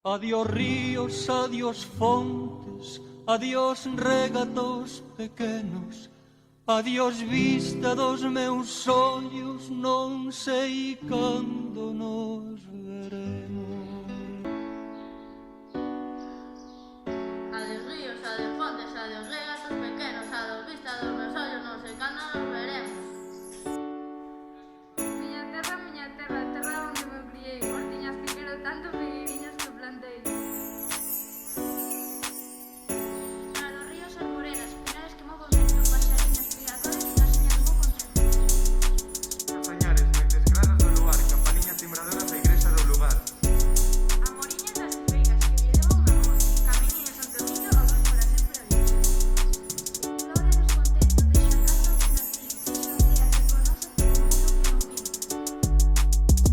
Adiós ríos, adiós fontes, adiós regatos pequenos, adiós vista dos meus ollos, non sei cando nos veremos. Adiós ríos, adiós fontes, adiós regatos pequenos, adiós vista dos meus ollos, non sei cando nos veremos. Miña terra, terra onde me criei, hortiñas que quero tanto, figueiriñas que plantei. Para los ríos son morenas, pinares que movo vento, pasariñas migratorias, casiñas moi contentas. Castañares, mentes claras do lugar, campaniña timbradora da igrexa do lugar. Amoriñas das silveiras que lle levan un amor, caminiños Santo Miño, a vos para sempre adiós. Flores descontento, deixa canto que nací, deixa un día que conoce que o mundo que non vi.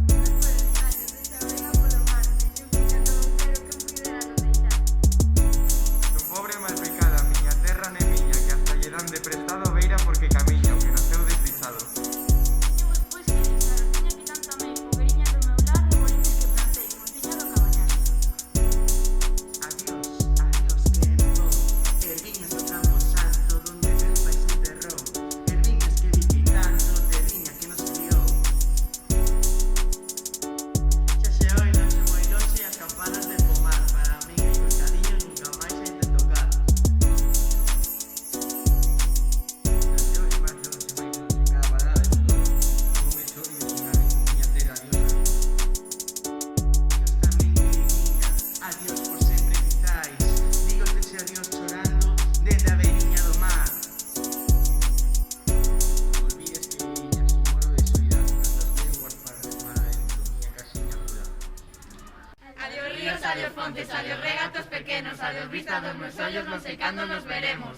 Por extraños, deixa a vega polo mar, explica todo quero que me puidera non deixar. Son pobre e malpicada, miña terra ne miña, que hasta lle dan de prestado a beira porque camiña, o que naceu deslizado. Imos pois que deixar, tiña que tanto amei, fogueiriñas do meu lar, reboliños que plantei, montiña do cabañar. Adiós, adiós tiempo, erviñas do campo santo, donde Deus fai su terror, erviñas que viví tanto, terriña que nos criou. Xa se oi lonxe moi lonxe as campanas de pomar, para min e coitadiño nunca máis hai de tocar. Xa se oi máis lonxe, cada parada é un dolor, como me soy miña terra diosa. Adiós tamén queridinha, adiós por sempre quizáis, dígote ese adiós chorando desde a beiriña do mar. Non olvides queridinha, su moro de soidade, tantas lenguas para remar adentro, miña casiña dura. Adiós ríos, adiós fontes, adiós regatos pequenos, adiós vista dos meus ollos, non sei cando nos veremos.